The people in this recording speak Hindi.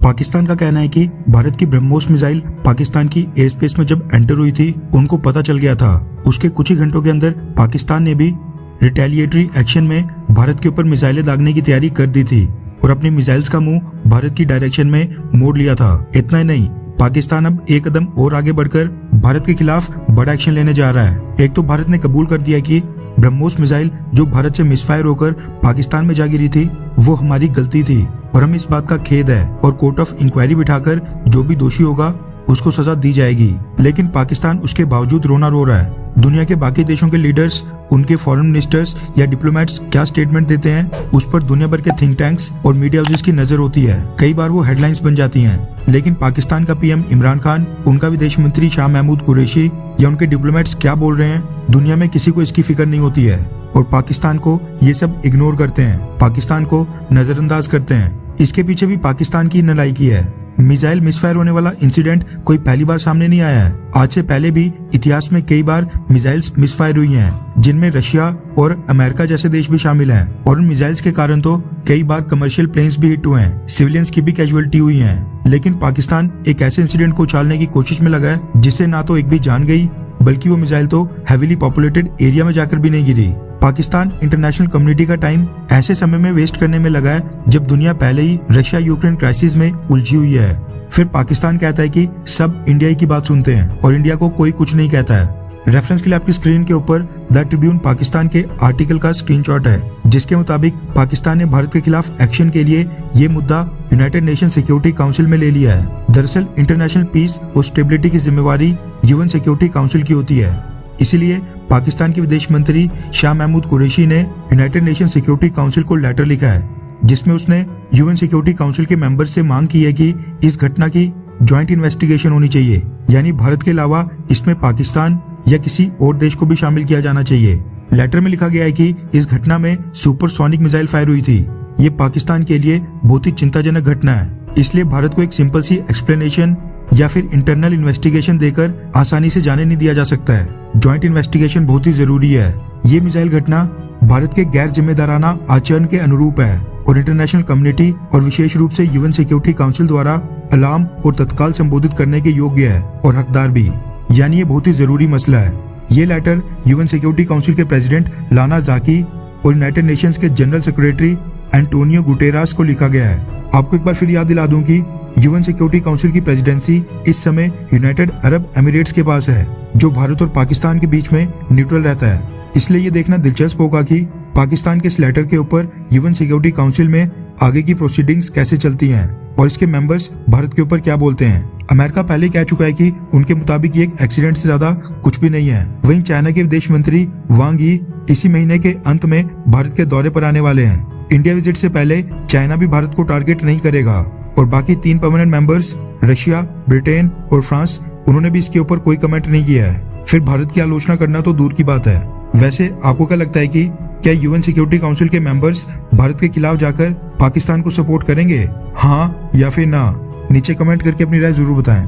पाकिस्तान का कहना है कि भारत की ब्रह्मोस मिसाइल पाकिस्तान की एयर स्पेस में जब एंटर हुई थी उनको पता चल गया था। उसके कुछ ही घंटों के अंदर पाकिस्तान ने भी रिटेलिएटरी एक्शन में भारत के ऊपर मिसाइलें दागने की तैयारी कर दी थी और अपनी मिसाइल्स का मुंह भारत की डायरेक्शन में मोड़ लिया था। इतना ही नहीं, पाकिस्तान अब एक कदम और आगे बढ़कर भारत के खिलाफ बड़ा एक्शन लेने जा रहा है। एक तो भारत ने कबूल कर दिया कि ब्रह्मोस मिसाइल जो भारत से मिसफायर होकर पाकिस्तान में जा गिरी थी वो हमारी गलती थी और हमें इस बात का खेद है और कोर्ट ऑफ इंक्वायरी बिठाकर जो भी दोषी होगा उसको सजा दी जाएगी। लेकिन पाकिस्तान उसके बावजूद रोना रो रहा है। दुनिया के बाकी देशों के लीडर्स, उनके फॉरेन मिनिस्टर्स या डिप्लोमेट्स क्या स्टेटमेंट देते हैं उस पर दुनिया भर के थिंक टैंक्स और मीडिया हाउसेस की नजर होती है। कई बार वो हेडलाइंस बन जाती हैं। लेकिन पाकिस्तान का पीएम इमरान खान, उनका विदेश मंत्री शाह महमूद कुरैशी या उनके डिप्लोमेट्स क्या बोल रहे हैं, दुनिया में किसी को इसकी फिक्र नहीं होती है और पाकिस्तान को ये सब इग्नोर करते हैं, पाकिस्तान को नजरअंदाज करते हैं। इसके पीछे भी पाकिस्तान की नालायकी है। मिसाइल मिसफायर होने वाला इंसिडेंट कोई पहली बार सामने नहीं आया है। आज से पहले भी इतिहास में कई बार मिसाइल्स मिसफायर हुई हैं, जिनमें रशिया और अमेरिका जैसे देश भी शामिल हैं और उन मिसाइल्स के कारण तो कई बार कमर्शियल प्लेन्स भी हिट हुए हैं, सिविलियंस की भी कैजुअलिटी हुई है। लेकिन पाकिस्तान एक ऐसे इंसिडेंट को उछालने की कोशिश में लगा है जिससे ना तो एक भी जान गई बल्कि वो मिसाइल तो हेवीली पॉपुलेटेड एरिया में जाकर भी नहीं गिरी। पाकिस्तान इंटरनेशनल कम्युनिटी का टाइम ऐसे समय में वेस्ट करने में लगा है जब दुनिया पहले ही रशिया यूक्रेन क्राइसिस में उलझी हुई है। फिर पाकिस्तान कहता है कि सब इंडिया की बात सुनते हैं और इंडिया को कोई कुछ नहीं कहता है। रेफरेंस के लिए आपकी स्क्रीन के ऊपर द ट्रिब्यून पाकिस्तान के आर्टिकल का स्क्रीनशॉट है, जिसके मुताबिक पाकिस्तान ने भारत के खिलाफ एक्शन के लिए ये मुद्दा यूनाइटेड नेशन सिक्योरिटी काउंसिल में ले लिया है। दरअसल इंटरनेशनल पीस और स्टेबिलिटी की जिम्मेवारी यूएन सिक्योरिटी काउंसिल की होती है। इसीलिए पाकिस्तान के विदेश मंत्री शाह महमूद कुरैशी ने यूनाइटेड नेशन सिक्योरिटी काउंसिल को लेटर लिखा है, जिसमें उसने यूएन सिक्योरिटी काउंसिल के मेंबर से मांग की है कि इस घटना की ज्वाइंट इन्वेस्टिगेशन होनी चाहिए, यानी भारत के अलावा इसमें पाकिस्तान या किसी और देश को भी शामिल किया जाना चाहिए। लेटर में लिखा गया है कि इस घटना में सुपरसोनिक मिसाइल फायर हुई थी। ये पाकिस्तान के लिए बहुत ही चिंताजनक घटना है, इसलिए भारत को एक सिंपल सी एक्सप्लेनेशन या फिर इंटरनल इन्वेस्टिगेशन देकर आसानी से जाने नहीं दिया जा सकता है। ज्वाइंट इन्वेस्टिगेशन बहुत ही जरूरी है। ये मिसाइल घटना भारत के गैर जिम्मेदाराना आचरण के अनुरूप है और इंटरनेशनल कम्युनिटी और विशेष रूप से यूएन सिक्योरिटी काउंसिल द्वारा अलार्म और तत्काल संबोधित करने के योग्य है और हकदार भी, यानी ये बहुत ही जरूरी मसला है। ये लेटर यूएन सिक्योरिटी काउंसिल के प्रेसिडेंट लाना जाकी और यूनाइटेड नेशंस के जनरल सेक्रेटरी एंटोनियो गुटेरास को लिखा गया है। आपको एक बार फिर याद दिला दूं कि यूएन सिक्योरिटी काउंसिल की प्रेसिडेंसी इस समय यूनाइटेड अरब एमिरेट्स के पास है, जो भारत और पाकिस्तान के बीच में न्यूट्रल रहता है। इसलिए ये देखना दिलचस्प होगा कि पाकिस्तान के इस लेटर के ऊपर यूएन सिक्योरिटी काउंसिल में आगे की प्रोसीडिंग्स कैसे चलती हैं और इसके मेंबर्स भारत के ऊपर क्या बोलते हैं। अमेरिका पहले कह चुका है कि उनके मुताबिक ये एक एक्सीडेंट से ज्यादा कुछ भी नहीं है। वहीं चाइना के विदेश मंत्री वांग यी इसी महीने के अंत में भारत के दौरे पर आने वाले हैं। इंडिया विजिट से पहले चाइना भी भारत को टारगेट नहीं करेगा और बाकी 3 परमानेंट मेंबर्स रशिया, ब्रिटेन और फ्रांस, उन्होंने भी इसके ऊपर कोई कमेंट नहीं किया है। फिर भारत की आलोचना करना तो दूर की बात है। वैसे आपको क्या लगता है कि क्या यूएन सिक्योरिटी काउंसिल के मेंबर्स भारत के खिलाफ जाकर पाकिस्तान को सपोर्ट करेंगे, हाँ या फिर ना? नीचे कमेंट करके अपनी राय जरूर बताएं।